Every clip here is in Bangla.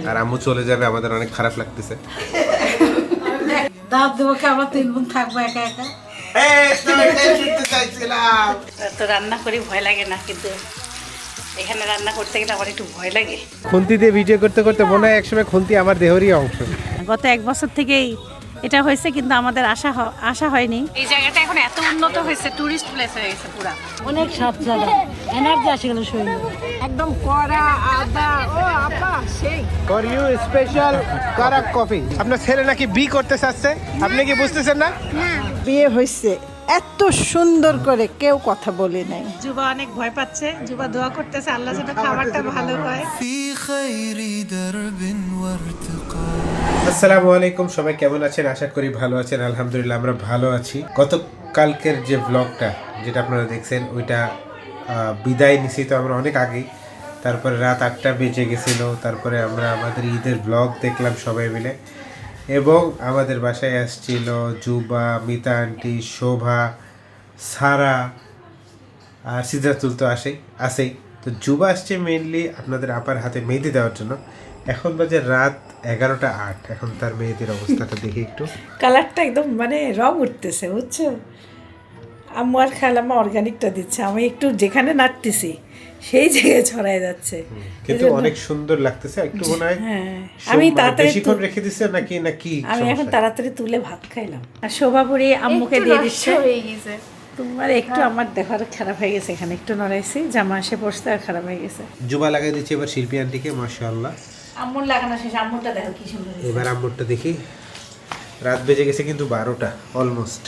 আর আম্মু চলে যাবে, আমাদের অনেক খারাপ লাগতেছে। দাঁত দেবো কি, আমরা 3 বোন থাকবো একা একা। তো রান্না করি ভয় লাগে না, কিন্তু এখানে রান্না করতে গেলে আমার একটু ভয় লাগে। খুন্তি দিয়ে ভিডিও করতে করতে মনে হয় একসময় খুন্তি আমার দেহেরই অংশ। গত 1 বছর থেকেই এটা হয়েছে, কিন্তু আমাদের আশা হয়নি। এই জায়গাটা এখন এত উন্নত হয়েছে, টুরিস্ট প্লেস হয়ে গেছে পুরা। অনেক স্বাদ জায়গা, এনার্জি আসে গেল শরীরে। একদম কড়া আদা, ও আপা সেই। ফর ইউ স্পেশাল কারাক কফি। আপনার ছেলে নাকি বি করতে চাচ্ছে, আপনি কি বুঝতেছেন না? বিয়ে হয়েছে এত সুন্দর করে কেউ কথা বলে নাই। যুবা অনেক ভয় পাচ্ছে, যুবা দোয়া করতেছে আল্লাহ যেন খাবারটা ভালো হয়। আসসালামু আলাইকুম, সবাই কেমন আছেন? আশা করি ভালো আছেন। আলহামদুলিল্লাহ আমরা ভালো আছি। গতকালকের যে ব্লগটা যেটা আপনারা দেখছেন, ওইটা বিদায় নিছি তো আমরা অনেক আগেই। তারপরে রাত 8টা বেজে গেছিল। তারপরে আমরা আমাদের ঈদের ব্লগ দেখলাম সবাই মিলে, এবং আমাদের বাসায় আসছিল জুবা, মিতা আন্টি, শোভা, সারা আর সিদ্ধাতুল তো আসেই। তো জুবা আসছে মেইনলি আপনাদের আপার হাতে মেহেদি দেওয়ার জন্য। এখন বাজে রাত 11টা 8। এখন তার মেহেদির অবস্থাটা দেখি একটু। কালারটা একদম মানে রং উঠতেছে, বুঝছো? আম্মু আর খালাম্মা অর্গানিকটা দিচ্ছে, আমি একটু যেখানে নাড়তেছি সেই জায়গায় ছড়ায় যাচ্ছে। কিন্তু অনেক সুন্দর লাগতেছে। একটু মনে হয় আমি তাড়াতাড়ি বেশিক্ষণ রেখে দিছে নাকি আমি এখন তাড়াতাড়ি তুলে ভাত খাইলাম। আর শোভাপুরি আম্মুকে দিয়ে দিচ্ছে। তোমার একটু আমার দেখার খারাপ হয়ে গেছে, এখানে একটু নড়াইছি, জামা এসে পড়তে আর খারাপ হয়ে গেছে। জুবা লাগাই দিচ্ছে এবার শিল্পী আন্টিকে, মাশাআল্লাহ। আম্মুর লাগানো শেষ, আম্মুরটা দেখো কি সুন্দর। এবার আম্মুরটা দেখি। রাত বেজে গেছে কিন্তু 12টা অলমোস্ট।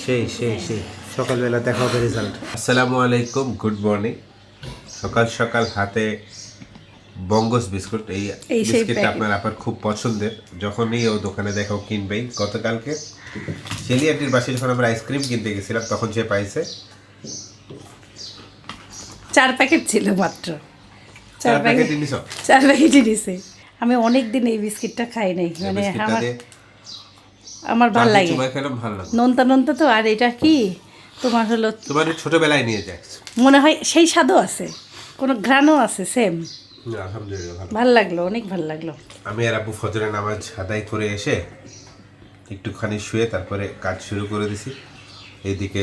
সেই সকালবেলা দেখা হবে রেজাল্ট। আসসালামু আলাইকুম, গুড মর্নিং। সকাল সকাল হাতে বঙ্গস বিস্কুট। এই বিস্কিটটা আপনার আপার খুব পছন্দের, যখনই ও দোকানে দেখাও কিনবেই। গতকালকে শেলি আন্টির বাসায় যখন আমরা আইসক্রিম কিনতে গেছিলাম, তখন সে পাইছে 4 প্যাকেট ছিল মাত্র। 4 প্যাকেটই নিছে। আমি অনেক দিন এই বিস্কিটটা খাই নাই, মানে আমার ভালো লাগে, নোনতা তো। আর এটা কি তোমার হলো, তোমার ছোটবেলায় নিয়ে যায়, মনে হয় সেই স্বাদও আছে, কোনো ঘ্রাণও আছে সেম। আলহামদুলিল্লাহ ভালো লাগলো, অনেক ভালো লাগলো। আমি আর আব্বু ফজরের নামাজ আদায় করে এসে একটুখানি শুয়ে তারপরে কাজ শুরু করে দিছি। এইদিকে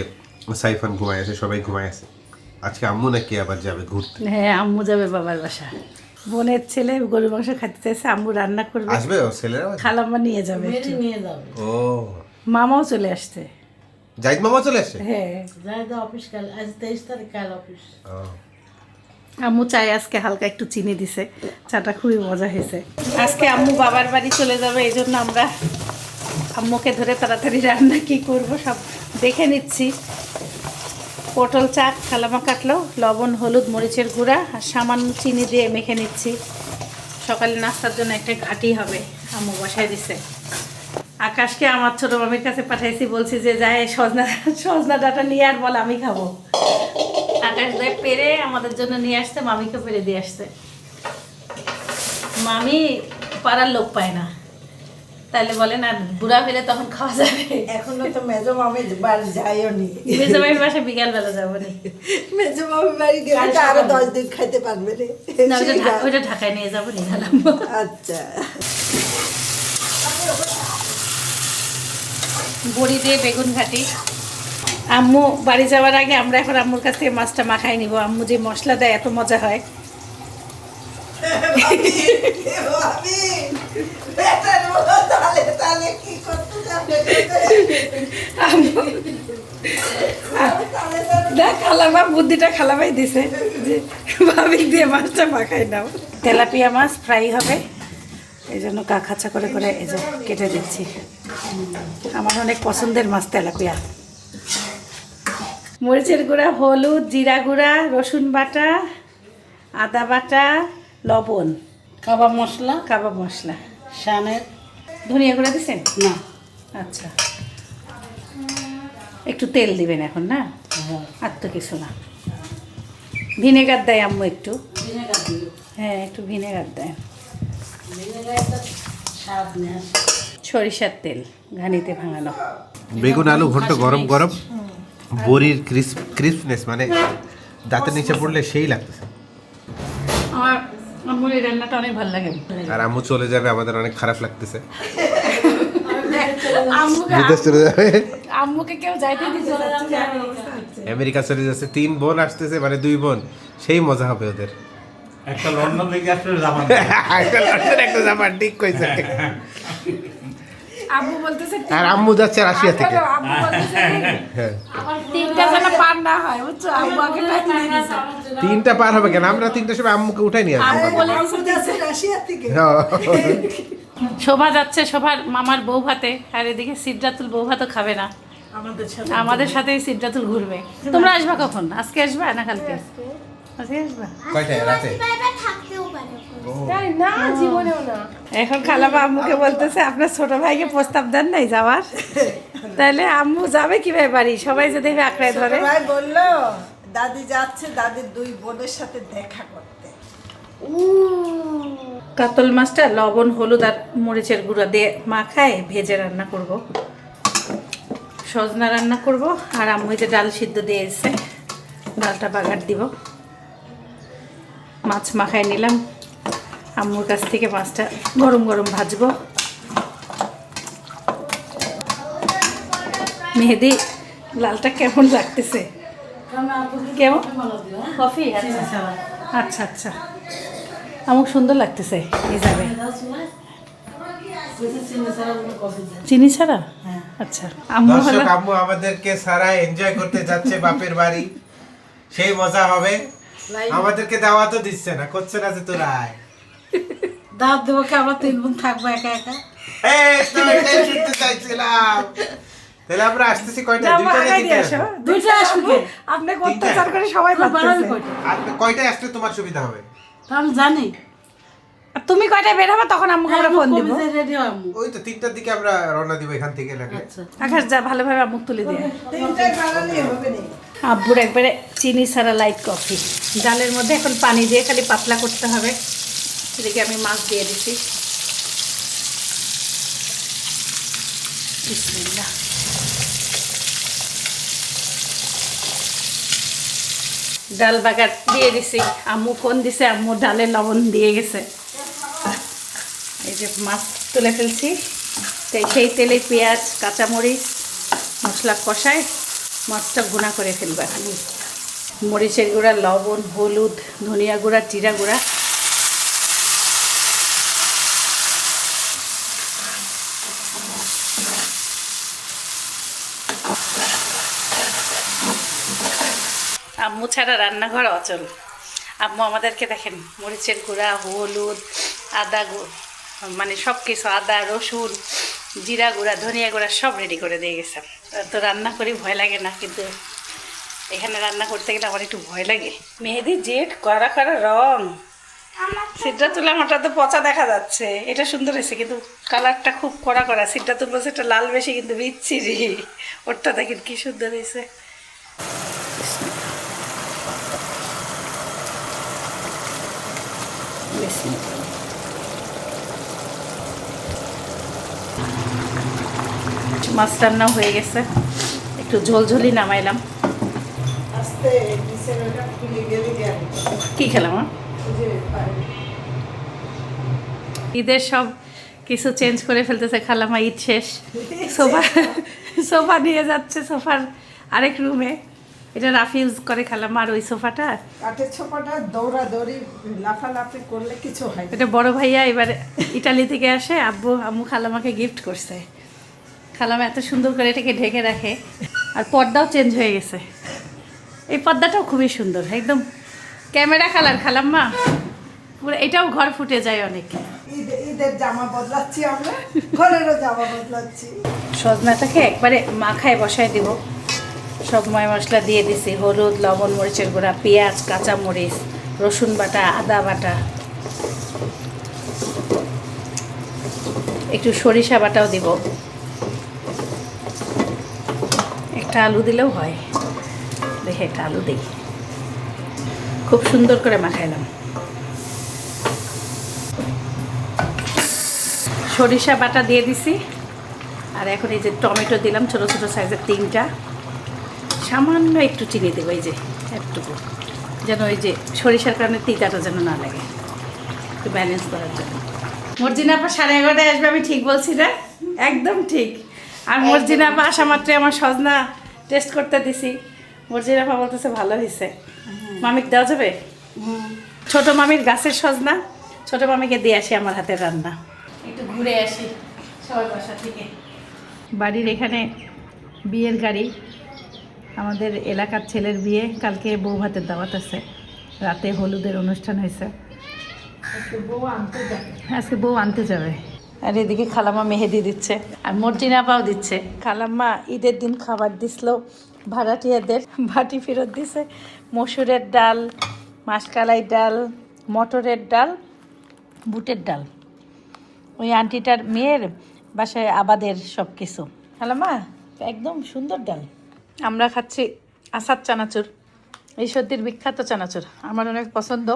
সাইফান ঘুমায় আছে, সবাই ঘুমায় আছে। আজকে আম্মু নাকি আবার যাবে ঘুরতে। হ্যাঁ, আম্মু যাবে বাবার বাসা। বোনের ছেলে গরু মাংস খেতে চাইছে, আম্মু রান্না করবে। আসবে ও ছেলেরা? খালাম্মা নিয়ে যাবে। ও, মামাও চলে আসছে। জাহিদ মামা চলে আসছে? হ্যাঁ, জাহিদ অফিস কাল, আজ 23 তারিখ, কাল অফিস। আম্মু চায় আজকে হালকা একটু চিনি দিছে, চাটা খুবই মজা হয়েছে। আজকে আম্মু বাবার বাড়ি চলে যাবে, এই জন্য আমরা আম্মুকে ধরে তাড়াতাড়ি রান্না কি করব সব দেখে নিচ্ছি। পটল চাক খালামা কাটলো, লবণ, হলুদ, মরিচের গুঁড়া আর সামান্য চিনি দিয়ে মেখে নিচ্ছি। সকালে নাস্তার জন্য একটা ঘাটি হবে, আম্মু বসায় দিছে। আকাশকে আমার ছোটো মামির কাছে পাঠাইছি, বলছি যে যায় সজনা ডাঁটা নিয়ে আর বল আমি খাবো। আকাশ দেয় পেরে আমাদের জন্য নিয়ে আসতে, মামিকে পেরে দিয়ে আসতে। মামি পাড়ার লোক পায় না, তাহলে বলেন আর বুড়া ফেলে তখন খাওয়া যাবে। এখনো তো মেজো মামির বাড়ি যাইও নি। মেজো মামির বাসায় বিকালবেলা যাবো নি। মেজো মামির বাড়ি গেলে তো আরো 10 দিন খাইতে পারবে রে। না, ওইটা ঢাকায় নিয়ে যাবো নি গেলাম। আচ্ছা, বড়ি দিয়ে বেগুন ঘাটি। আম্মু বাড়ি যাওয়ার আগে আমরা এখন আম্মুর কাছ থেকে মাছটা মাখাই নিব। আম্মু যে মশলা দেয় এত মজা হয়। খালামা বুদ্ধিটা খালামাই দিছে যে ভাবি দিয়ে মাছটা মাখাই নাও। তেলাপিয়া মাছ ফ্রাই হবে, এই জন্য কাঁচা করে এই যে কেটে দিচ্ছি। আমার অনেক পছন্দের মাছ তেলাপিয়া। মরিচের গুঁড়া, হলুদ, জিরা গুঁড়া, রসুন বাটা, আদা বাটা, লবণ, কাবাব মশলা, শানের ধনিয়া গুঁড়া দিচ্ছেন না? আচ্ছা, একটু তেল দিবেন এখন, না আর তো কিছু না। ভিনেগার দেয় আম্মু একটু, হ্যাঁ একটু ভিনেগার দেয়। সরিষার তেল ঘানিতে ভাঙানো। বেগুন আলু ঘন্ট গরম গরম, বড়ির ক্রিসপনেস মানে দাঁতের নিচে পড়লে সেই লাগতেছে। আমার আমার এই রান্নাটা অনেক ভালো লাগে। আর আম্মু চলে যাবে, আমাদের অনেক খারাপ লাগতেছে। আম্মুকে বিদেশ চলে যাবে, আম্মুকে কেউ যাইতে দিতে চাচ্ছে না। আমেরিকা চলে যাচ্ছে, 3 বোন আসতেছে, মানে 2 বোন, সেই মজা হবে ওদের। একটা লন্ডন থেকে আসলে জামান একটা লন্ডন, একটা জাপান, ঠিক কইছে। আম্মু বলতেছে আর আম্মু যাচ্ছে রাশিয়া থেকে। আম্মু বলতেছে হ্যাঁ, 3টা যেন পার না হয়, বুঝছো? আম্মু আগে টাইম দিয়ে দিছে। 3টা পার হবে কেন? আমরা 3টার সময় আম্মুকে উঠাই নিয়ে আসবো। আম্মু বলে আম্মু যাচ্ছে রাশিয়া থেকে। হ্যাঁ। শোভা যাচ্ছে শোভার মামার বউ ভাতে, আর এদিকে সিদ্ধাতুল বউ ভাতও খাবে না, আমাদের সাথে সিদ্ধাতুল ঘুরবে। তোমরা আসবা কখন? আজকে আসবা না কালকে? আজকে আসবা। কয়টায়? রাতে? এখন খালামা আম্মুকে বলতেছে আপনার ছোট ভাইকে প্রস্তাব দেন নাই যাওয়ার, তাহলে আম্মু যাবে কিভাবে বাড়ি? সবাই যে দেখবে আঁকড়ায় ধরে। ভাই বললো দাদি যাচ্ছে দাদির 2 বোনের সাথে দেখা করতে। কাতল মাছটা লবণ হলুদ আর মরিচের গুঁড়া দিয়ে মাখায় ভেজে রান্না করব, সজনা রান্না করব। আর আম্মু যে ডাল সিদ্ধ দিয়ে এসে ডালটা বাগার দিব। মাছ মাখায় নিলাম, আম্মুর কাছ থেকে মাছটা গরম গরম ভাজবো। মেহেদি লালটা কেমন লাগতেছে? কেমন কফি? আচ্ছা আচ্ছা, আমার সুন্দর লাগতেছে। হিসাবে চিনি ছাড়া? আচ্ছা। আম্মু হলো দর্শক, আম্মু আমাদেরকে সারা এনজয় করতে যাচ্ছে বাপের বাড়ি, সেই মজা হবে। আমাদেরকে দাওয়াতও দিচ্ছে না, করছে না যে তোরা আয়। দাঁত দেবো কি? আমরা 3 বোন থাকবো একা একা। এই তো এটাই শুনতে চাইছিলাম। তাহলে আমরা আসতেছি কয়টা? আম্মু 2টা আগাই নাকি দিয়ে 3টা? আসো। 2টা আসবে। আপনি অত্যাচার করে সবাই ভাবতেছে। আর কয়টায় আসলে তোমার সুবিধা হবে? আমি জানি আর তুমি কয়টা বের হবে তখন আম্মুকে আমরা ফোন দিব। রেডি হয় আম্মু। ওই তো 3টার দিকে আমরা রওনা দিব এখান থেকে লাগলে। আকাশ যা ভালোভাবে আম্মুক তুলে দিয়ে। 3টায় বানালেই হবে না। আব্বুর একবারে চিনি ছাড়া লাইট কফি। ডালের মধ্যে এখন পানি দিয়ে খালি পাতলা করতে হবে। এদিকে আমি মাছ দিয়ে দিচ্ছি। বিসমিল্লাহ। ডাল বাগার দিয়ে দিছি। আম্মু ফোন দিছে, আম্মু ডালে লবণ দিয়ে গেছে। এই যে মাছ তুলে ফেলছি, সেই তেলে পেঁয়াজ কাঁচামরিচ মশলা কষায় মাছটা গুঁড়া করে ফেলবা। মরিচের গুঁড়া, লবণ, হলুদ, ধনিয়া গুঁড়া, জিরা গুঁড়া। আম্মু ছাড়া রান্নাঘর অচল। আম্মু আমাদেরকে দেখেন মরিচের গুঁড়া, হলুদ, আদা মানে সব কিছু, আদা রসুন জিরা গুঁড়া ধনিয়া গুঁড়া সব রেডি করে দিয়ে গেছে। তো রান্না করি ভয় লাগে না, কিন্তু এখানে রান্না করতে গেলে আমার একটু ভয় লাগে। মেহেদি জেট কড়া কড়া রং, সিদ্ধাতুল আমারটা তো পচা দেখা যাচ্ছে। এটা সুন্দর হয়েছে কিন্তু কালারটা খুব কড়া কড়া। সিদ্ধাতুল বলছে এটা লাল বেশি কিন্তু বিচ্ছিরি। ওরটা দেখেন কি সুন্দর হয়েছে। মাছ রান্না হয়ে গেছে, একটু ঝোলঝোলি নামাইলাম। আস্তে নিচের ওটা খুলে গেলে গেল। কি খেলাম? যে পারে। ঈদের সব কিছু চেঞ্জ করে ফেলতেছে খালামা। ঈদ শেষ, সোফা সোফা নিয়ে যাচ্ছে সোফার আরেক রুমে। এটা রাফি ইউজ করে খালামা। আর ওই সোফাটা, কাঠের ছোপাটা দৌড়াদৌড়ি লাফালাফি করলে কিছু হয় না। এটা বড় ভাইয়া এবার ইটালি থেকে আসে, আব্বু আম্মু খালামাকে গিফট করছে। খালামা এত সুন্দর করে এটাকে ঢেকে রাখে। আর পর্দাও চেঞ্জ হয়ে গেছে। এই পর্দাটাও খুবই সুন্দর, একদম ক্যামেরা কালার খালাম্মা। পুরো এটাও ঘর ফুটে যায় অনেক। ঈদের জামা বদলাচ্ছি আমরা, ঘরেরও জামা বদলাচ্ছি। সজনাটাকে একবারে মাখায় বসায় দিব। সব ময় মশলা দিয়ে দিছি, হলুদ, লবণ, মরিচের গুঁড়া, পেঁয়াজ, কাঁচামরিচ, রসুন বাটা, আদা বাটা, একটু সরিষা বাটাও দিব। একটা আলু দিলেও হয়। দেখে একটা আলু দিই। খুব সুন্দর করে মাখাইলাম। সরিষা বাটা দিয়ে দিছি। আর এখন এই যে টমেটো দিলাম ছোটো ছোটো সাইজের 3টা। সামান্য একটু চিনি দেবো, এই যে একটুকু, যেন ওই যে সরিষার কারণে তিতাটা যেন না লাগে। একটু ব্যালেন্স করার জন্য। মর্জিনা আপা 11:30 আসবে, আমি ঠিক বলছি না? একদম ঠিক। আর মর্জিনা আপা আসা মাত্রই আমার সজনা টেস্ট করতে দিছি, মর্জিনা আপা বলতেছে ভালো হয়েছে। মামিক দেওয়া যাবে? ছোট মামির গাছের সজনা, ছোট মামিকে দিয়ে আসি আমার হাতের রান্না। একটু ঘুরে আসি সবার বাসা থেকে। বাড়ির এখানে বিয়ের গাড়ি, আমাদের এলাকার ছেলের বিয়ে, কালকে বউ ভাতের দাওয়াত আছে, রাতে হলুদের অনুষ্ঠান হয়েছে, আজকে বউ আনতে যাবে। আর এদিকে খালাম্মা মেহেদি দিচ্ছে আর মর্জিনা পাও দিচ্ছে। খালাম্মা ঈদের দিন খাবার দিছিল ভাড়াটিয়াদের, বাটি ফেরত দিছে। মসুরের ডাল, মাসকালাই ডাল, মটরের ডাল, বুটের ডাল। ওই আন্টিটার মেয়ের বাসায় আবাদের সব কিছু। খালাম্মা একদম সুন্দর ডাল। আমরা খাচ্ছি আসাদ চানাচুর, এই সত্যির বিখ্যাত চানাচুর, আমার অনেক পছন্দ।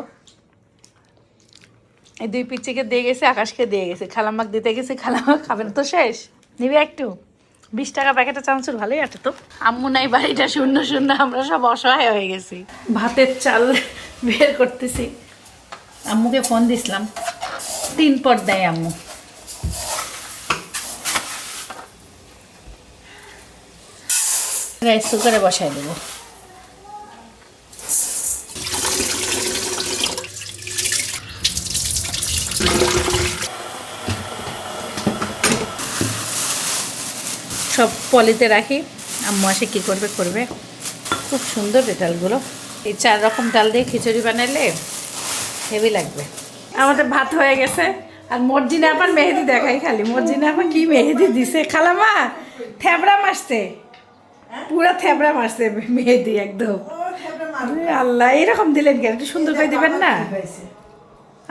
এই 2 পিচ্চিকে দিয়ে গেছে, আকাশকে দিয়ে গেছে, খালাম্মাক দিতে গেছে, খালাম্মা খাবেন তো শেষ, নিবে একটু। 20 টাকা প্যাকেটে চানাচুর ভালোই আছে তো। আম্মু নাই, বাড়িটা শূন্য শূন্য, আমরা সব অসহায় হয়ে গেছি। ভাতের চাল বের করতেছি, আম্মুকে ফোন দিছিলাম, 3 পট দেয় আম্মু। রাইস কুকারে বসাই দেবো। সব পলিতে রাখি, আম্মু আসে কী করবে করবে। খুব সুন্দর এই ডালগুলো, এই 4 রকম ডাল দিয়ে খিচুড়ি বানাইলে হেভি লাগবে। আমাদের ভাত হয়ে গেছে, আর মর্জিনা আবার মেহেদি দেখাই খালি। মর্জিনা আবার কি মেহেদি দিছে খালামা, থ্যাবড়া মারছে, পুরা থ্যাবড়া মারছে মেহেদি একদম। আল্লাহ, এরকম দিলেন কেন? একটু সুন্দর করে দিবেন না?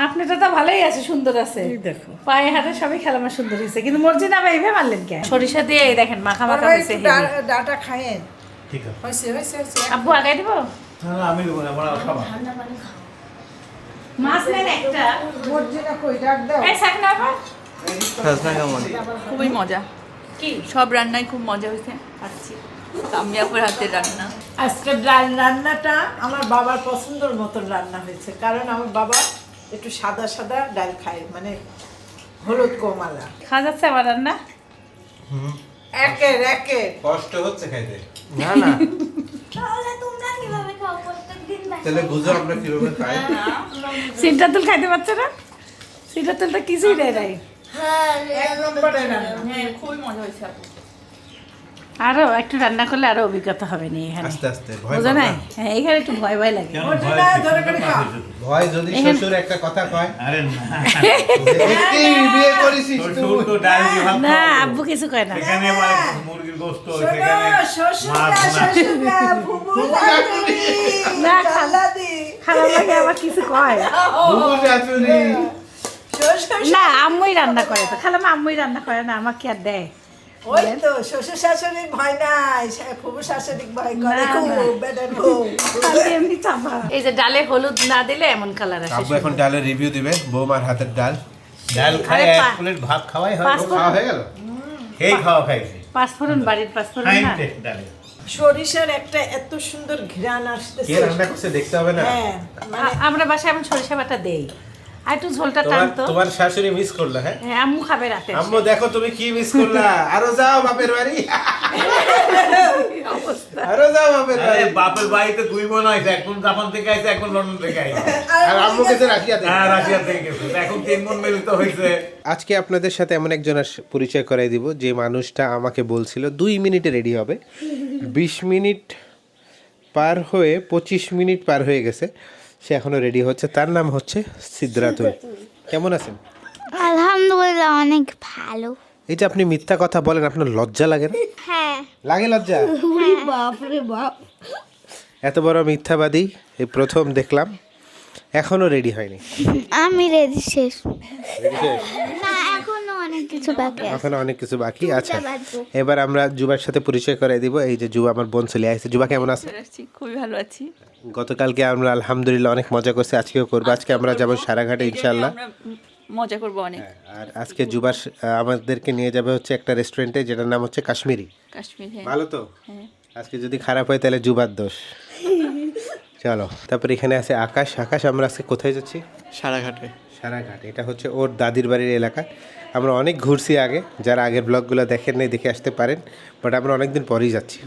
আপনারটা তো ভালোই আছে, সুন্দর আছে, দেখো পায়ে হাতে সবই খেলামা সুন্দর হয়েছে, কিন্তু মর্জিনা আবার এইভাবে মারলেন কেন? সরিষা দিয়ে এই দেখেন মাখা মাখা হয়েছে। ডাটা খায়েন। ঠিক আছে। হয়েছে হয়েছে হয়েছে। আব্বু আগাই দিব? না, আমি দেবো না, আমার খাবার। মাছ নেন একটা। মর্জিনা কই ডাক দাও। এই সাকনা আপা খুবই মজা, কি সব রান্নাই খুব মজা হয়েছে। খাচ্ছি কামিয়াপুর হাতের রান্না। আজকের রান্নাটা আমার বাবার পছন্দের মতন রান্না হয়েছে, কারণ আমার বাবা একটু সাদা সাদা ডাল খায়, মানে হলুদ কমালা। খাওয়া যাচ্ছে আমার রান্না? একের কষ্ট হচ্ছে খাইতে। না না, তাহলে তোমরা কিভাবে খাও প্রত্যেকদিন? তাহলে বুঝো আমরা কিভাবে খাই। সিটাতুল খাইতে পারছে না? সিটাতুলটা কিছুই দেয় নাই। এক নম্বরের রান্না। হ্যাঁ, খুবই মজা হয়েছে আপু। আরো একটু রান্না করলে আরো অভিজ্ঞতা হবে না এখানে, আস্তে আস্তে ভয় বুঝো পাও না? না। হ্যাঁ, এখানে একটু ভয় ভয় লাগে। কেন ওটা ভয় না, কিসের? ধরে করে খাও। ভয় যদি শ্বশুর একটা কথা কয়, আরে না, এই বিয়ে করেছিস শ্বশুর তুই। তো ডাল দিয়ে ভাত না, খাওয়াবে। আব্বু কিছু কয় না। সেখানে মানে মুরগির গোস্ত, সেখানে শ্বশুরা মাছ না। শ্বশুরা ফুবু শাশুড়ি না, খালাদি খারাপ লাগে আবার কিছু কয় বুবু শাশুড়ি। শ্বশুর না, আম্মুই রান্না করে তো। খালাম আম্মুই রান্না করে না, আমাকে আর দেয়? ওই তো শ্বশুর শাশুড়ির ভয় নাই, ফুবু শাশুড়ি ভয় করে না, খুব না। বেটার বউ। খালি এমনি চাপা। এই যে ডালে হলুদ না দিলে এমন কালার আসে। আব্বু এখন ডালের রিভিউ দিবে, বৌমার হাতের ডাল। ডাল খায়, আরে এক পা- প্লেট ভাত খাওয়াই হয়। পাঁচ- খাওয়া হয়ে গেল? এই খাওয়া খাইছে। পাঁচফোড়ন, বাড়ির পাঁচফোড়ন ফাইন না? টেস্ট ডালে। সরিষার একটা এত সুন্দর ঘ্রাণ কে আসতেছে। রান্না করছে দেখতে হবে না? হ্যাঁ, মানে আমরা বাসায় এমন সরিষা বাটা দেই, আর একটু ঝোলটা তোমার টানতো। তোমার শাশুড়ি মিস করলো। হ্যাঁ হ্যাঁ, আম্মু খাবে রাতে এসে। আম্মু দেখো তুমি কি মিস করলা, আরো যাও বাপের বাড়ি, আরো যাও বাপের আরে বাড়ি। বাপের বাড়িতে 2 বোন হয়েছে, এখন জাপান থেকে আইছে, এখন লন্ডন থেকে আইছে। আর আম্মু গেছে রাশিয়াতে। হ্যাঁ, রাশিয়া থেকে গেছে, এখন 3 বোন মিলিত হয়েছে। আজকে আপনাদের সাথে এমন একজনের পরিচয় করাই দিব যে মানুষটা আমাকে বলছিল 2 মিনিটে রেডি হবে, 20 মিনিট পার হয়ে 25 মিনিট পার হয়ে গেছে, সে এখনো রেডি হচ্ছে। তার নাম হচ্ছে সিদ্ধাতুল। কেমন আছেন? আলহামদুলিল্লাহ অনেক ভালো। এই যে আপনি মিথ্যা কথা বলেন, আপনার লজ্জা লাগে না? হ্যাঁ। লাগে লজ্জা? বাপরে বাপ। এত বড় মিথ্যাবাদী এই প্রথম দেখলাম, এখনো রেডি হয়নি। আমি রেডি শেষ। Ready শেষ? না, এখনো অনেক কিছু বাকি আছে। এখনো অনেক কিছু বাকি আছে। বাজবো। এবার আমরা জুবার সাথে পরিচয় করাই দিব। এই যে জুবা আমার বোন চলে আসছে। জুবা কেমন আছে? খুবই ভালো আছি। গতকালকে আমরা আলহামদুলিল্লাহ অনেক মজা করছি, আজকেও করবো। আজকে আমরা যাবো সারাঘাটে ইনশাল্লাহ। আমরা মজা করবো অনেক। আর আজকে জুবা আমাদেরকে নিয়ে যাবে হচ্ছে একটা রেস্টুরেন্টে, যেটার নাম হচ্ছে কাশ্মীরি। কাশ্মীর, হ্যাঁ। ভালো তো? হ্যাঁ। আজকে যদি খারাপ হয় তাহলে জুবার দোষ। চলো, তারপর এখানে আছে আকাশ। আকাশ, আমরা আজকে কোথায় যাচ্ছি? সারাঘাটে। সারাঘাট, এটা হচ্ছে ওর দাদির বাড়ির এলাকা। আমরা অনেক ঘুরছি আগে, যারা আগের ব্লগগুলো দেখেন নাই দেখে আসতে পারেন, বাট আমরা অনেকদিন পরেই যাচ্ছি।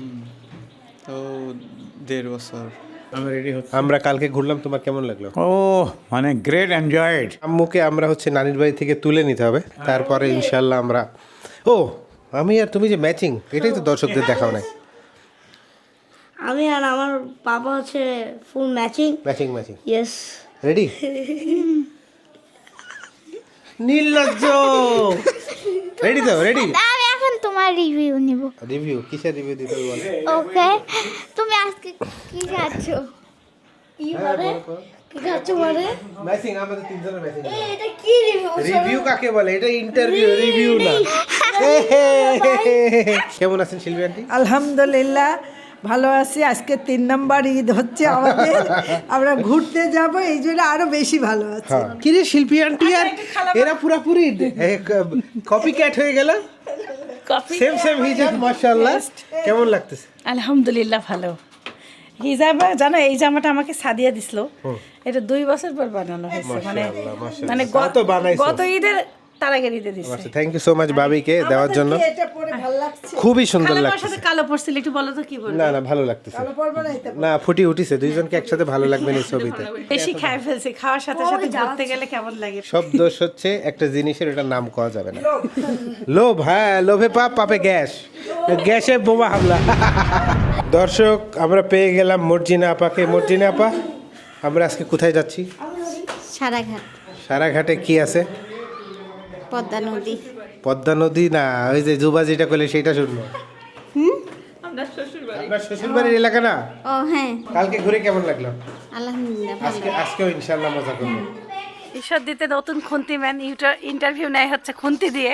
তো 1.5 বছর। আমরা কালকে ঘুরলাম, তোমার কেমন লাগলো? ও মানে গ্রেট এনজয়েড। আম্মুকে আমরা হচ্ছে নানির বাড়ি থেকে তুলে নিতে হবে, তারপরে ইনশাল্লাহ আমরা আমি আর তুমি যে ম্যাচিং, এটাই তো দর্শকদের দেখাও নাই। আমি আর আমার বাবা হচ্ছে ফুল ম্যাচিং। Matching yes. রেডি? নির্লজ্জ। রেডি তো? রেডি? আমি এখন তোমার রিভিউ নিব। রিভিউ কিসের রিভিউ দিতে হবে বলো? ওকে, তুমি আজকে কি খাচ্ছ? কি বলে? কি খাচ্ছ বলে? ম্যাচিং, আমাদের তিনজনের ম্যাচিং। এটা কি রিভিউ? রিভিউ কাকে বলে? এটা ইন্টারভিউ, রিভিউ না। কেমন আছেন শিল্পী আন্টি? আলহামদুলিল্লাহ ভালো আছি। আজকে 3 নম্বর ঈদ হচ্ছে আমাদের, আমরা ঘুরতে যাব, এই জন্য আরো বেশি ভালো আছে। কি রে শিল্পী আন্টি আর এরা পুরাপুরি কপি ক্যাট হয়ে গেল। সেম হিজাব, মাশাআল্লাহ। কেমন লাগতেছে? আলহামদুলিল্লাহ ভালো। হিজাব জানো, এই জামাটা আমাকে সাদিয়া দিছিল, এটা 2 বছর পর বানানো হয়েছে, মানে কত বানাইছো? গত ঈদের তার আগের ঈদে দিচ্ছে। থ্যাংক ইউ সো মাচ বাবিকে দেওয়ার জন্য। এটা পরে ভালো লাগছে। খুবই সুন্দর আমার লাগছে। সাথে কালো পড়ছিল, একটু বলো তো কি বলবো। না ভালো লাগতেছে। ভালো পড়বো না এটা। না ফুটি উঠিছে, দুইজনকে একসাথে ভালো লাগবে না এই ছবিতে। বেশি খাই ফেলছি, খাওয়ার সাথে সাথে ঘুরতে গেলে কেমন লাগে। সব দোষ হচ্ছে একটা জিনিসের, এটার নাম কওয়া যাবে না। লোভ, হ্যাঁ লোভে পাপ, পাপে গ্যাস, গ্যাসে বোমা হামলা। দর্শক আমরা পেয়ে গেলাম মর্জিনা আপাকে। মর্জিনা আপা, আমরা আজকে কোথায় যাচ্ছি? সারাঘাট, সারাঘাটে কি আছে? পদ্মা নদী। পদ্মা নদী না, ওই যে জুবা যেটা করলে সেটা শুনবো। আপনার শ্বশুর বাড়ির এলাকা না? ও হ্যাঁ, কালকে ঘুরে কেমন লাগলো? আলহামদুলিল্লাহ আজকেও ইনশাল্লাহ মজা করবো। ঈশ্বর দিতে নতুন খুন্তি ম্যান ইন্টারভিউ নেয় হচ্ছে খুন্তি দিয়ে।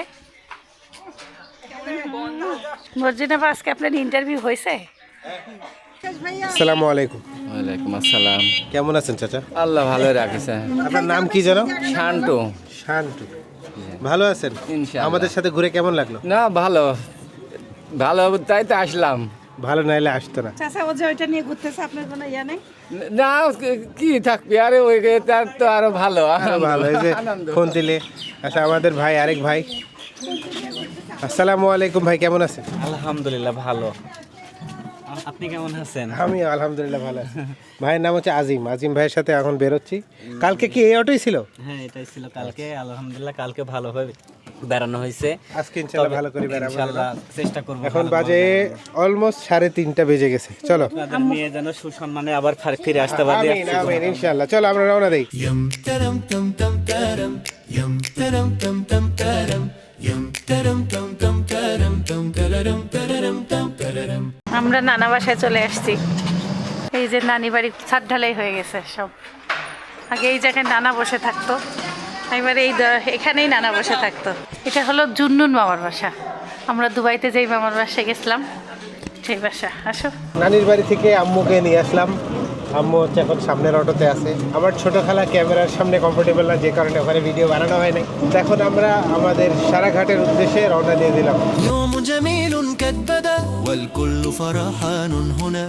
মর্জিনা বা আজকে আপনার ইন্টারভিউ হয়েছে? আসসালামু আলাইকুম। ওয়ালাইকুম আসসালাম। কেমন আছেন চাচা? আল্লাহ ভালো রাখিছে। আপনার নাম কি জানো? শান্টু। শান্টু। ভালো আছেন? ইনশাআল্লাহ। আমাদের সাথে ঘুরে কেমন লাগলো? না ভালো তাই তো আসলাম। ভালো নাইলে আসতো না। চাচা ও যে ওইটা নিয়ে ঘুরতেছে, আপনার কোনো ইয়া নেই? না কি থাকবি আরে, ওই তার তো আরো ভালো। ভালো, এই যে আনন্দ। ফোন দিলে। আচ্ছা আমাদের ভাই, আরেক ভাই। আসসালামু আলাইকুম ভাই, কেমন আছেন? আলহামদুলিল্লাহ ভালো। আপনি কেমন আছেন? আমি আলহামদুলিল্লাহ ভালো আছি। ভাইয়ের নাম হচ্ছে আজিম। আজিম ভাইয়ের সাথে এখন বেরোচ্ছি। কালকে কি এই অটোই ছিল? হ্যাঁ এটাই ছিল কালকে। আলহামদুলিল্লাহ কালকে ভালোভাবে বেড়ানো হয়েছে। আজকে ইনশাআল্লাহ ভালো করে বেড়াবো। ইনশাআল্লাহ চেষ্টা করব। এখন বাজে অলমোস্ট 3:30 বেজে গেছে। চলো আপনাদের মেয়ে যেন সুসম্মানে আবার ফিরে আসতে পারে। আমিন আমিন ইনশাআল্লাহ। চলো আমরা রওনা দেই। আমরা নানা বাসায় চলে আসছি। এই যে নানি বাড়ির ছাদ ঢালাই হয়ে গেছে সব। আগে এই জায়গায় নানা বসে থাকতো, এবারে এখানেই নানা বসে থাকতো। এটা হলো জুন্নুন মামার বাসা। আমরা দুবাইতে যেই মামার বাসায় গেছিলাম সেই বাসা। আসো। নানির বাড়ি থেকে আম্মুকে নিয়ে আসলাম। আম্মু হচ্ছে এখন সামনের অটোতে আছে। আমার ছোট খালা ক্যামেরার সামনে কমফোর্টেবল না, যে কারণে ওখানে ভিডিও বানানো হয় নাই। এখন আমরা আমাদের সারাঘাটের উদ্দেশ্যে রওনা দিয়ে দিলাম। يوم جميل قد بدا والكل فرحان هنا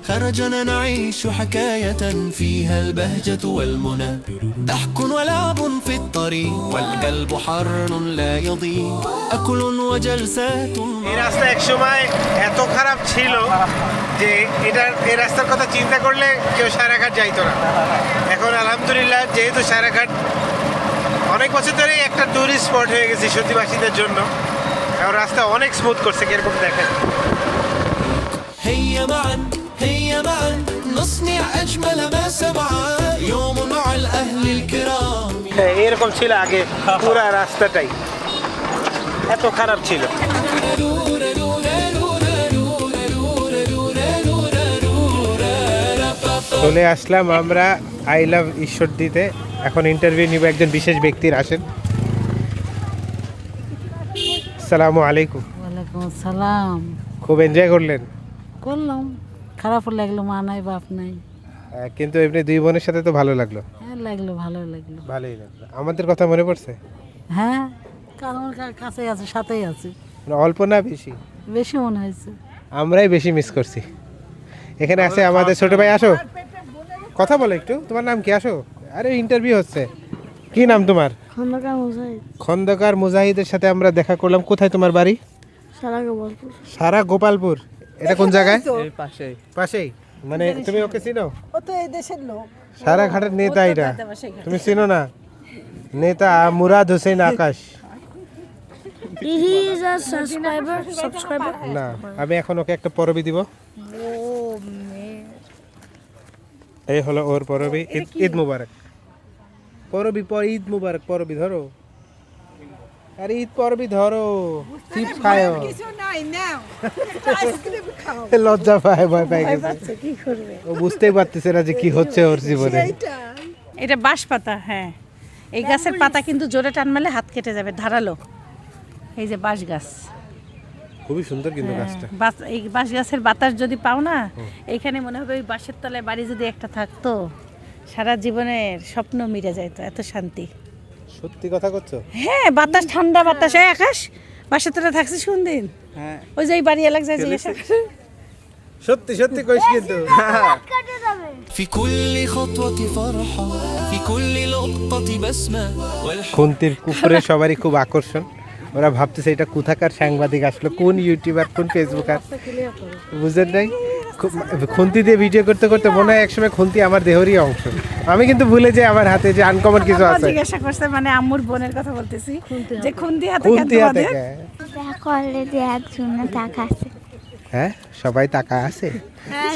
خرجنا نعيش حكاية فيها البهجة والمنى ضحك ولعب في الطريق والقلب حر لا يضيق أكل وجلسات এই রাস্তা এক সময় এত খারাপ ছিল যে এই রাস্তার কথা চিন্তা করলে কেউ সারাঘাট যাইতো না। এখন আলহামদুলিল্লাহ, যেহেতু সারাঘাট অনেক বছর ধরেই একটা টুরিস্ট স্পট হয়ে গেছে সত্যিবাসীদের জন্য, এখন রাস্তা অনেক স্মুথ করছে। কিরকম দেখেন। هيا معا نصنع أجمل ما سمعا يوم مع الأهل الكرام হ্যাঁ এরকম ছিল আগে, পুরা রাস্তাটাই এত খারাপ ছিল। চলে আসলাম আমরা আই লাভ ঈশ্বরদীতে। এখন ইন্টারভিউ নিব একজন বিশেষ ব্যক্তির। আসেন। আসসালামু আলাইকুম। ওয়ালাইকুম আসসালাম। খুব এনজয় করলেন? করলাম, খারাপও লাগলো, মা নাই বাপ নাই। কিন্তু এমনি 2 বোনের সাথে তো ভালো লাগলো। হ্যাঁ লাগলো, ভালো লাগলো। ভালোই লাগলো। আমাদের কথা মনে পড়ছে? হ্যাঁ আমার কাছে আছে, সাথেই আছে। অল্প না বেশি? বেশি মনে হয়েছে। আমরাই বেশি মিস করছি। এখানে আছে আমাদের ছোট ভাই। আসো কথা বলো একটু, তোমার নাম কি? আসো। আরে ইন্টারভিউ হচ্ছে। কি নাম তোমার? খন্দকার মুজাহিদ, খন্দকার মুজাহিদের সাথে আমরা দেখা করলাম। কোথায় তোমার বাড়ি? সারা গোপালপুর। সারা গোপালপুর, এটা কোন জায়গায়? পাশেই। পাশেই, মানে তুমি ওকে চিনো? ও তো এই দেশের লোক। সারা ঘাটের নেতা এটা, তুমি চিনো না? নেতা মুরাদ হোসেন আকাশ। He is a subscriber. না, আমি এখন ওকে একটা পরবি দিব। এই হলো ওর পরবি। ঈদ মুবারক। পরবি পর ঈদ মুবারক, পরবি ধরো। আরে ঈদ পরবি ধরো, চিপস খায়ো। কিছু নাই নাও, আইসক্রিম খাও। লজ্জা পায়, ভয় পায় গেছে। কি করবে? ও বুঝতেই পারতেছে না যে কি হচ্ছে ওর জীবনে। এটা বাঁশ পাতা, হ্যাঁ। এই গাছের পাতা কিন্তু জোরে টান মারলে হাত কেটে যাবে, ধারালো। এই যে বাঁশ গাছ, খুবই সুন্দর কিন্তু গাছটা। এই বাঁশ গাছের বাতাস যদি পাও না, এখানে মনে হবে ওই বাঁশের তলায় বাড়ি যদি একটা থাকতো, সারা জীবনের স্বপ্ন মিটে যাইতো, এত শান্তি। সত্যি কথা করছো? হ্যাঁ, বাতাস, ঠান্ডা বাতাস। এই আকাশ, বাসার তলায় থাকছিস কোন দিন? হ্যাঁ, ওই যে এই বাড়ি এলাকা যায় জিজ্ঞাসা করে। সত্যি সত্যি কইস কিন্তু। في كل خطوة فرحة في كل لقطة بسمة খুন্তির কুকুরে সবারই খুব আকর্ষণ। ওরা ভাবতেছে এটা কোথাকার সাংবাদিক আসলো, কোন ইউটিউবার, কোন ফেসবুকার, বুঝলেন নাই? খুন্তি দিয়ে ভিডিও করতে করতে মনে হয় একসময় খুন্তি আমার দেহেরই অংশ। আমি কিন্তু ভুলে যাই আমার হাতে যে আনকমন কিছু আছে। জিজ্ঞাসা করছে, মানে আম্মুর বোনের কথা বলতেছি, যে খুন্তি হাতে খুন্তি হাতে। কলেজে একজন টাকা আছে। হ্যাঁ, সবাই টাকা আছে,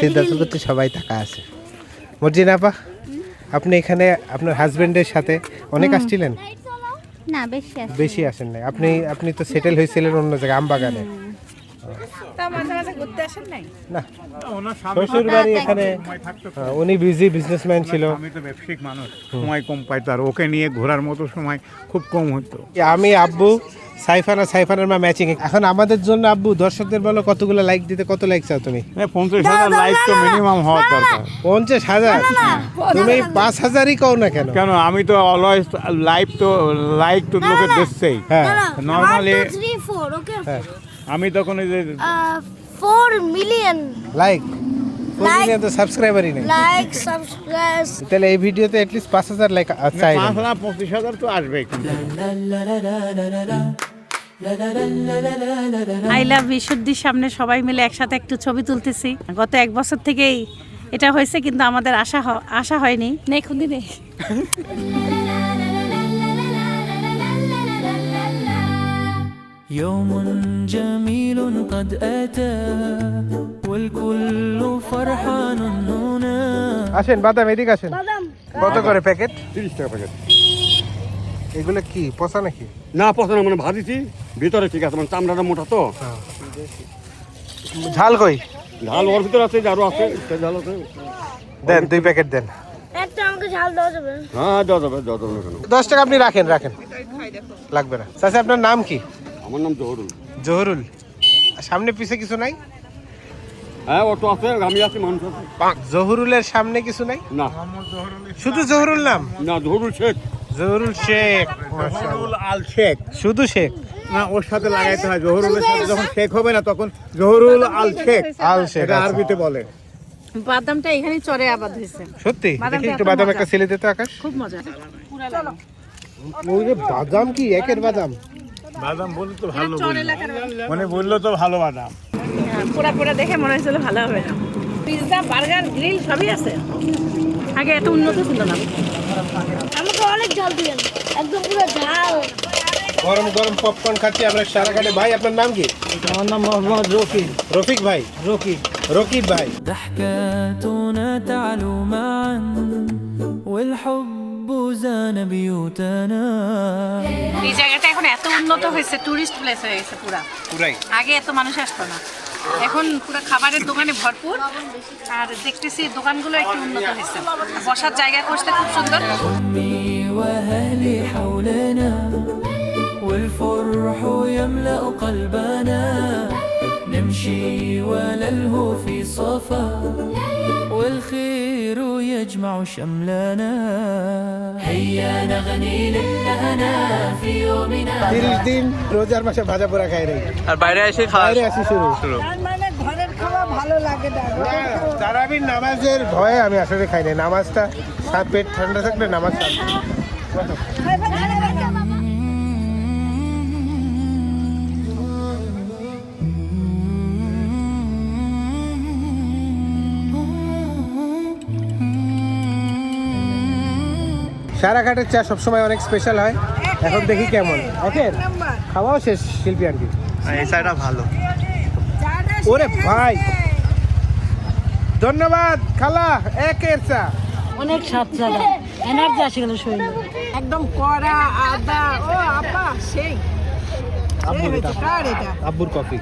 সিদ্ধান্ত করতে সবাই টাকা আছে। মর্জিনা আপা, আপনি এখানে আপনার হাজবেন্ডের সাথে অনেক আসছিলেন? না, বেশি আছে। বেশি আসেন নাই। আপনি তো সেটেল হয়েছিলেন অন্য জায়গায়, আমবাগানে। তা মাঝে মাঝে ঘুরতে আসেন নাই? না, শ্বশুর বাড়ি এখানে। উনি বিজি বিজনেসম্যান ছিল। আমি তো ব্যবসায়িক মানুষ, সময় কম পাইতো, আর ওকে নিয়ে ঘোরার মতো সময় খুব কম হতো। আমি, আব্বু, সাইফান আর সাইফানের মা ম্যাচিং। এখন আমাদের জন্য আব্বু দর্শকদের বলো কতগুলো লাইক দিতে। কত লাইক চাও তুমি? 50,000 লাইক তো মিনিমাম হওয়ার দরকার। 50,000? তুমি 5,000ই কও না কেন? কেন, আমি তো অলওয়েজ লাইক তো লোকে দেখছেই। হ্যাঁ, নরমালি 1 2 3 4 ওকে। আমি তখন এই যে 4 মিলিয়ন লাইক, 4 মিলিয়ন তো সাবস্ক্রাইবারই নেই। Like, subscribe. তাহলে এই ভিডিওতে অ্যাটলিস্ট 5,000 লাইক চাই। 5,25,000 তো আসবে। আই লাভ বিশুদ্ধির সামনে সবাই মিলে একসাথে একটু ছবি তুলতেছি। গত 1 বছর থেকেই এটা হয়েছে, কিন্তু আমাদের আশা হয়নি। নেই খুন্দি নেই। يوم جميل قد أتى والكل فرحان هنا আসেন বাদাম, এদিকে আসেন। কত করে প্যাকেট? 30 টাকা প্যাকেট। এগুলো কি পচা নাকি? না, পছন্দ মানে ভাজিছি, ভিতরে ঠিক আছে, মানে চামড়াটা মোটা তো। ঝাল কই? ঝাল ওর ভিতরে আছে, আরো আছে, ঝাল আছে। দেন 2 প্যাকেট দেন। একটা আমাকে ঝাল দেওয়া যাবে? হ্যাঁ, দেওয়া যাবে না কেন? 10 টাকা আপনি রাখেন। লাগবে না। চাচা, আপনার নাম কি? আমার নাম জহরুল। জহরুল। সামনে পিছে কিছু নাই? হ্যাঁ, অটো আছে, আমি আছি, মানুষ আছে। জহরুলের সামনে কিছু নাই? না, শুধু জহরুল নাম? না, জহরুল শেখ। জহরুল শেখ। জহুরুল আল শেখ। শুধু শেখ? না, ওর সাথে লাগাইতে হয়। জহুরুলের সাথে যখন শেখ হবে না, তখন জহুরুল আল শেখ। আল শেখ, এটা আরবিতে বলে। বাদামটা এখানে চরে আবাদ হয়েছে। সত্যি? দেখি একটু বাদাম একটা ছেলে দিতে আকাশ। খুব মজা। ওই যে বাদাম কি একের বাদাম? বাদাম বললে তো ভালো মানে বললো তো ভালো বাদাম। পুরা পুরা দেখে মনে হয়েছিল ভালো হবে। পিৎজা, বার্গার, গ্রিল সবই আছে। আগে এত উন্নত ছিল না। আমাকে অনেক ঝাল দিবেন, একদম পুরো ঝাল। গরম গরম পপকর্ন খাচ্ছি আমরা সারাঘাটে। ভাই, আপনার নাম কি? আমার নাম মোহাম্মদ রফিক। রফিক ভাই? রকিব ভাই। ضحكاتنا تعلو معا والحب زان بيوتنا এই জায়গাটা এখন এত উন্নত হয়েছে, টুরিস্ট প্লেস হয়ে গেছে পুরাই। আগে এত মানুষ আসতো না, এখন পুরো খাবারের দোকানে ভরপুর। আর দেখতেছি দোকানগুলো একটু উন্নত হয়েছে, বসার জায়গা করতে খুব সুন্দর। أمي وأهلي حولنا والفرح يملأ قلبنا نمشي وللهو في صفا والخير يجمع شملنا هيا نغني للهنا في يومنا 30 দিন রোজার মাসে ভাজা পোড়া খাই রে, আর বাইরে এসে বাইরে আসি শুরু। তার মানে ঘরের খাওয়া ভালো লাগে না। তারাবির নামাজের ভয়ে আমি আসলে খাই না। নামাজটা পেট ঠান্ডা থাকলে নামাজ সারাঘাটের চা সবসময় অনেক স্পেশাল হয়, এখন দেখি কেমন। একের খাওয়াও শেষ শিল্পী আন্টি। এই চাটা ভালো। ওরে ভাই ধন্যবাদ খালা, একের চা অনেক স্বাদ চাটা, এনার্জি আসে গেল শরীরে। একদম কড়া আদা। ও আপা সেই আব্বুর কফি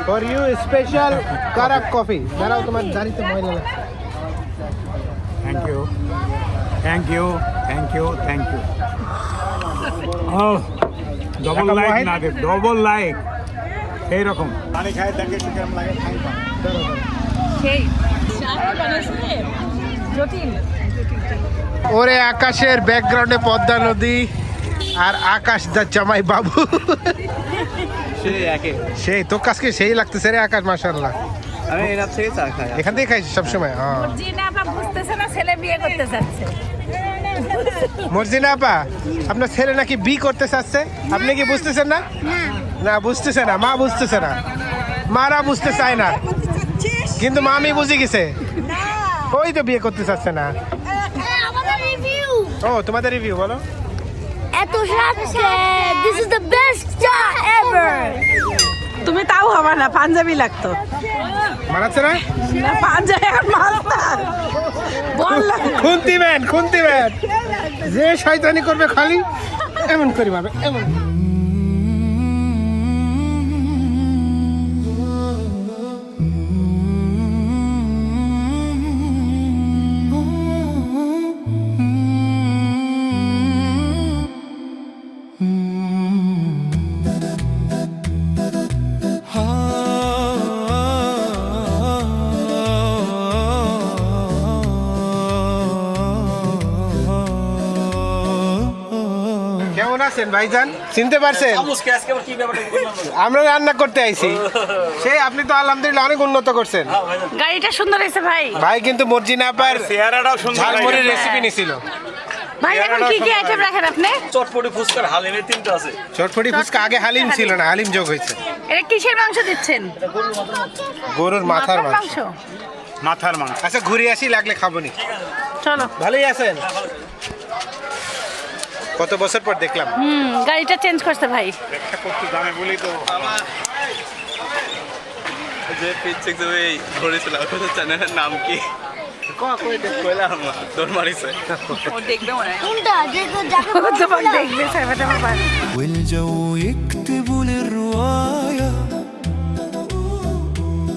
ফর ইউ, স্পেশাল কারাক কফি। দাঁড়াও, তোমার দাড়িতে ময়লা লাগছে। Thank you, thank you, thank you, thank you. ও ডবল লাইক না দে, ডবল লাইক এই রকম পানি খায় দেখে কেমন লাগে খাই পা। ওরে আকাশের ব্যাকগ্রাউন্ডে পদ্মা নদী আর আকাশ দা জামাই বাবু। সেই তো কাজকে সেই লাগতেছে রে আকাশ, মাশাআল্লাহ। আমি এর থেকে চা খাই। এখান থেকে খাইছি সবসময়। জিনা আপা বুঝতেছে না ছেলে বিয়ে করতে চাচ্ছে। মর্জিনা আপা, আপনার ছেলে নাকি বি করতে চাচ্ছে, আপনি কি বুঝতেছেন না? না বুঝতেছে না, মা বুঝতেছে না, মারা বুঝতে চায় না, কিন্তু মামি বুঝে গেছে। ওই তো বিয়ে করতে চাচ্ছে না। ও তোমাদের রিভিউ বলো। এত স্বাদ, দিস ইজ দ্য বেস্ট চা এভার। তুমি তাও হবে না, পাঞ্জাবি লাগতো। মানাচ্ছে না? না পাঞ্জাবি আর মাস্টার বললাম। খুন্তি ম্যান, খুন্তি ম্যান, যে শয়তানি করবে খালি এমন করি ভাবে, এমন। কেমন আছেন ভাইজান, চিনতে পারছেন? আমরা রান্না করতে আইছি। সেই আপনি তো আলহামদুলিল্লাহ অনেক উন্নত করছেন। গাড়িটা সুন্দর হয়েছে ভাই। ভাই কিন্তু মর্জিনা আপার চেহারাটাও সুন্দর। ঝালমুড়ির রেসিপি নিছিল। ভাই এখন কি কি আইটেম রাখেন আপনি? চটপটি ফুচকার হালিমের তিনটা আছে। চটপটি ফুচকা, আগে হালিম ছিল না, হালিম যোগ হয়েছে। এটা কিসের মাংস দিচ্ছেন? গরুর মাথার মাংস। মাংস। মাথার মাংস। আচ্ছা ঘুরে আসি, লাগলে খাবো নি। চলো। ভালোই আছেন? কত বছর পর দেখলাম। গাড়িটা চেঞ্জ করছে ভাই। একটা করতে জানে বলি তো। যে পিচ্ছে যে এই ধরেছিল ওটা চ্যানেলের নাম কি? কইলাম তোর মারিছে। ও দেখবে মনে হয়। কোনটা তোমাকে দেখবে সাইবাটা বাবা। والجو يكتب للرواية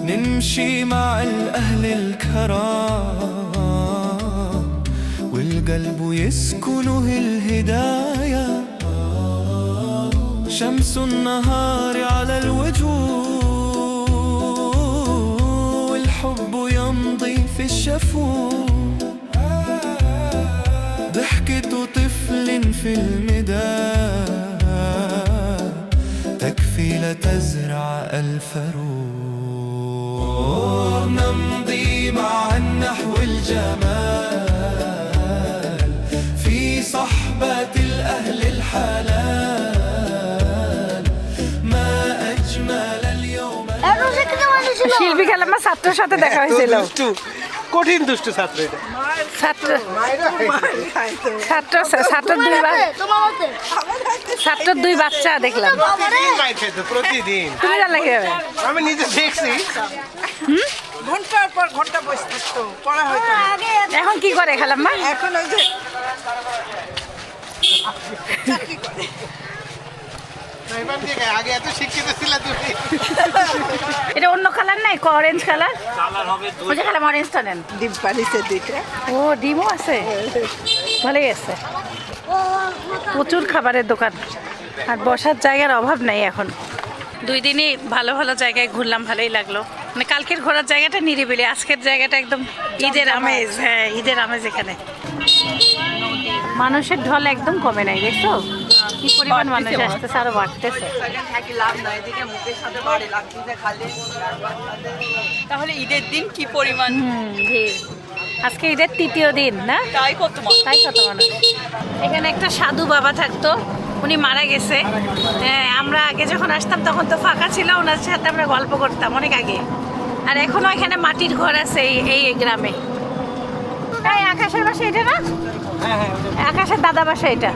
نمشي مع الأهل الكرام والقلب يسكنه الهداية شمس النهار على الوجوه والحب يمضي في الشفوف ضحكة طفل في المداد تكفي لتزرع ألف روح نمضي معا نحو الجمال في صحبة الأهل الحلال ما أجمل اليوم শিল্পী খেলাম ছাত্রের সাথে দেখা হয়েছিল। কঠিন দুষ্ট ছাত্র এটা। ছাত্র ছাত্র ছাত্র দুই বাচ্চা দেখলাম। প্রতিদিন তুমি জানলে কিভাবে? আমি নিজে দেখছি। ঘন্টার পর ঘন্টা বসে থাকতো, পড়া হয়তো না। এখন কি করে খালাম্মা? এখন ওই যে চাকরি করে। আগে এত শিক্ষিত ছিল তুমি। এটা অন্য কালার নাই, অরেঞ্জ কালার। ওই যে খালাম অরেঞ্জটা নেন। ডিম পানিতে দুইটা। ও ডিমও আছে, ভালোই আছে। প্রচুর খাবারের দোকান আর বসার জায়গার অভাব নাই এখন। 2 দিনই ভালো ভালো জায়গায় ঘুরলাম, ভালোই লাগলো। মানে কালকের ঘোরার জায়গাটা নিরিবিলি, আজকের জায়গাটা একদম ঈদের আমেজ। হ্যাঁ ঈদের আমেজ এখানে। মানুষের ঢল একদম কমে নাই, দেখছো কি পরিমাণ মানুষ আসতেছে, আরো বাড়তেছে। তাহলে ঈদের দিন কি পরিমাণ ভিড়। আজকে ঈদের তৃতীয় দিন না? তাই কত মানুষ। এখানে একটা সাধু বাবা থাকতো, উনি মারা গেছে। আমরা আগে যখন আসতাম তখন তো ফাঁকা ছিল, ওনার সাথে আমরা গল্প করতাম অনেক আগে। আর এখনো এখানে মাটির ঘর আছে এই গ্রামে। এই আকাশের বাসা এটা না? আকাশের দাদা বাসা এটা।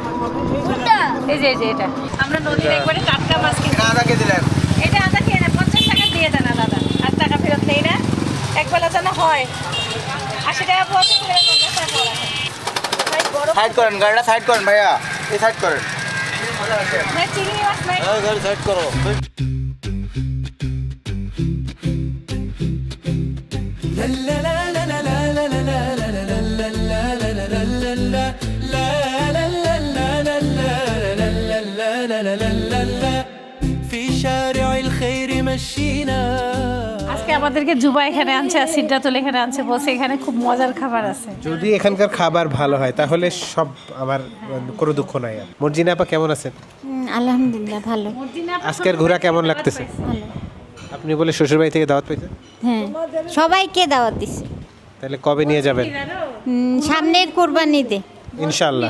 এই যে এটা আমরা নদীর একবারে টাটকা মাছ কিনছি। আদাকে দিলেন, এটা আদা খেয়ে না, 50 টাকা দিয়ে দেন দাদা, আর টাকা ফেরত নেই না। একবেলা যেন হয় 80 টাকা পড়ছে, 50 টাকা পড়া। সাইড করেন গাড়িটা, সাইড করেন ভাইয়া, এই সাইড করেন। চিংড়ি মাছ নাই? গাড়ি সাইড করো। في شارع الخير مشينا আজকে আমাদেরকে জুবা এখানে আনছে আর সিদ্ধাতুল এখানে আনছে, বলছে এখানে খুব মজার খাবার আছে। যদি এখানকার খাবার ভালো হয় তাহলে সব আমার কোনো দুঃখ নাই। আর মর্জিনা আপা কেমন আছেন? আলহামদুলিল্লাহ ভালো। আজকের ঘোরা কেমন লাগতেছে? ভালো। আপনি বলে শ্বশুরবাড়ি থেকে দাওয়াত পেয়েছেন? হ্যাঁ, সবাইকে দাওয়াত দিছে। তাহলে কবে নিয়ে যাবেন? সামনের কোরবানিতে ইনশাআল্লাহ।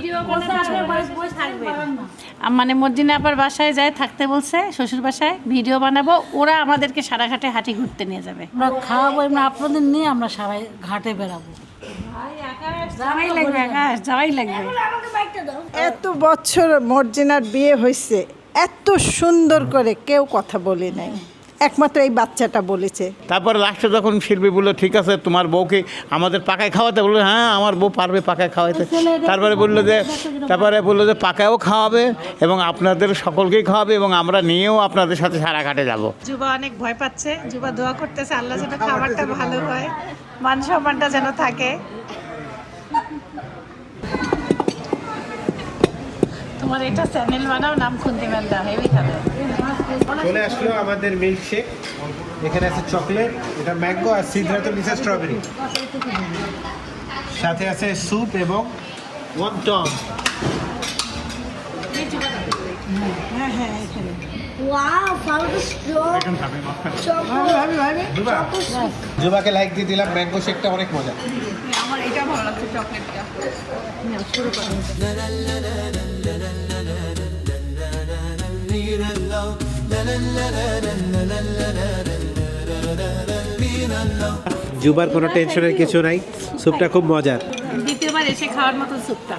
মানে মর্জিনা আপার বাসায় যায় থাকতে বলছে, শ্বশুর বাসায় ভিডিও বানাবো, ওরা আমাদেরকে সারাঘাটে হাঁটি ঘুরতে নিয়ে যাবে। আমরা খাওয়াবো, এমনি আপনাদের নিয়ে আমরা সবাই ঘাটে বেড়াবো। যাওয়াই লাগবে আকাশ, যাওয়াই লাগবে। এত বছর মর্জিনার বিয়ে হয়েছে, এত সুন্দর করে কেউ কথা বলে নাই, একমাত্র এই বাচ্চাটা বলেছে। তারপরে লাস্টে যখন শিল্পী বললো ঠিক আছে তোমার বউকে আমাদের পাকায় খাওয়াতে, বললো হ্যাঁ আমার বউ পারবে পাকায় খাওয়াতে। তারপরে বললো যে পাকায়ও খাওয়াবে এবং আপনাদের সকলকেই খাওয়াবে এবং আমরা নিয়েও আপনাদের সাথে সারা ঘাটে যাব। জুবা অনেক ভয় পাচ্ছে, জুবা দোয়া করতেছে আল্লাহ যেন খাবারটা ভালো হয়, মান সম্মানটা যেন থাকে। তোমার এটা চ্যানেল বানাও, নাম খুন্তি মেলদা, হেভি খাবে। চলে আসলো আমাদের মিল্কশেক। এখানে আছে চকলেট, এটা ম্যাঙ্গো আর সিদ্ধার্থ নিচে স্ট্রবেরি, সাথে আছে স্যুপ এবং ওয়ান্টন। জুবাকে লাইক দিয়ে দিলাম, ম্যাঙ্গো শেকটা অনেক মজা। আমার এটা ভালো লাগছে, চকলেটটা। জুবার কোনো টেনশনের কিছু নাই, স্যুপটা খুব মজার। দ্বিতীয়বার এসে খাওয়ার মতো স্যুপটা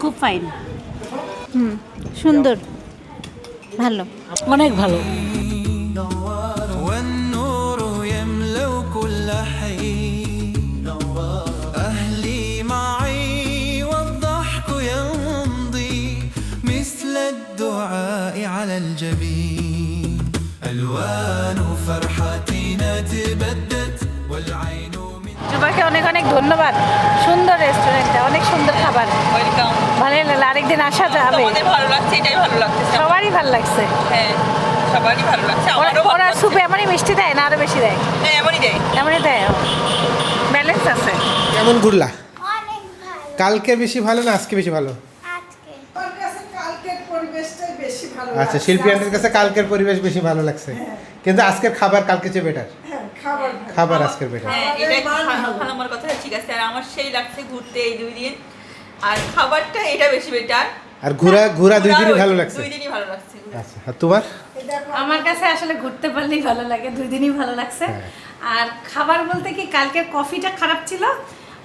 খুব ফাইন। সুন্দর, ভালো, অনেক ভালো। والنور يملأ كل حي أهلي معي والضحك يمضي مثل الدعاء على الجبين ألوان فرحتنا تبدت والعين জুবাকে অনেক অনেক ধন্যবাদ, সুন্দর রেস্টুরেন্টটা, অনেক সুন্দর খাবার। ওয়েলকাম। ভালো লাগলো, আরেকদিন আসা যাবে। আমাদের ভালো লাগছে, এটাই ভালো লাগছে। সবারই ভালো লাগছে। হ্যাঁ, সবারই ভালো লাগছে। আমারও ভালো ওরা লাগছে। স্যুপে এমনই মিষ্টি দেয় না আরো বেশি দেয়? হ্যাঁ, এমনই দেয়। এমনই দেয়, ব্যালেন্স আছে। কেমন ঘুরলা? অনেক ভালো। কালকে বেশি ভালো না আজকে বেশি ভালো? আমার কাছে কালকের পরিবেশটাই বেশি ভালো আচ্ছা, শিল্পী আন্টির কাছে কালকের পরিবেশ বেশি ভালো লাগছে, কিন্তু আজকের খাবার কালকে চেয়ে বেটার। খাবার আজকের বেটার। হ্যাঁ, এটাই আমার কথা ঠিক আছে। আর আমার সেই লাগছে ঘুরতে এই 2 দিন, আর খাবারটা এটা বেশি বেটার। আর ঘোরা 2 দিনই ভালো লাগছে। 2 দিনই ভালো লাগছে। আচ্ছা, আর তোমার? আমার কাছে আসলে ঘুরতে পারলেই ভালো লাগে, 2 দিনই ভালো লাগছে। আর খাবার বলতে কি, কালকের কফিটা খারাপ ছিল,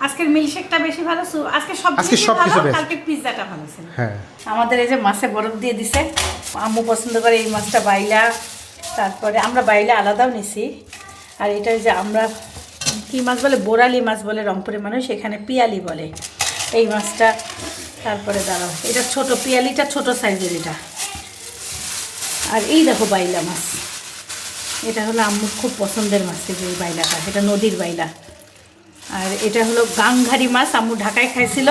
আজকের মিল্কশেকটা বেশি ভালো, আজকে সবকিছু ভালো, কালকের পিৎজাটা ভালো ছিল। হ্যাঁ, আমাদের এই যে মাছে বরফ দিয়ে দিছে, আম্মু পছন্দ করে এই মাছটা বাইলা, তারপরে আমরা বাইলা আলাদাও নিছি। আর এটা যে আমরা কি মাছ বলে, বোরালি মাছ বলে রংপুরে মানুষ, এখানে পিয়ালি বলে এই মাছটা। তারপরে দাঁড়াও, এটা ছোট পিয়ালিটা, ছোট সাইজের এটা। আর এই দেখো বাইলা মাছ, এটা হলো আম্মুর খুব পছন্দের মাছ, এই যে এই বাইলাটা, এটা নদীর বাইলা। আর এটা হলো গাংঘারি মাছ, আম্মু ঢাকায় খাইছিল,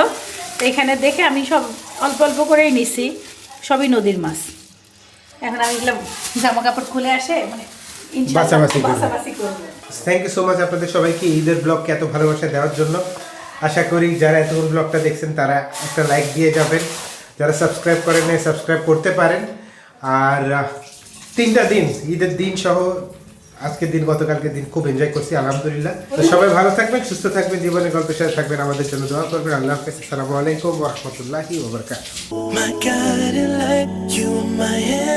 তো এখানে দেখে আমি সব অল্প অল্প করেই নিছি, সবই নদীর মাছ। এখন আমি এগুলো জামা কাপড় খুলে আসে মানে বাছাবাছি করবো। থ্যাংক ইউ সো মাচ আপনাদের সবাইকে ঈদের ব্লগকে এত ভালোবাসা দেওয়ার জন্য। আশা করি যারা এতক্ষণ ব্লগটা দেখছেন তারা একটা লাইক দিয়ে যাবেন, যারা সাবস্ক্রাইব করেন নাই সাবস্ক্রাইব করতে পারেন। আর 3টা দিন, ঈদের দিন সহ আজকের দিন গতকালকের দিন খুব এনজয় করছি আলহামদুলিল্লাহ। তো সবাই ভালো থাকবেন, সুস্থ থাকবেন, জীবনের গল্পের সাথে থাকবেন, আমাদের জন্য দোয়া করবেন। আল্লাহ হাফেজ, আসসালামু আলাইকুম ওয়া রাহমাতুল্লাহি ওয়া বারাকাতুহু। My God, like you, my head.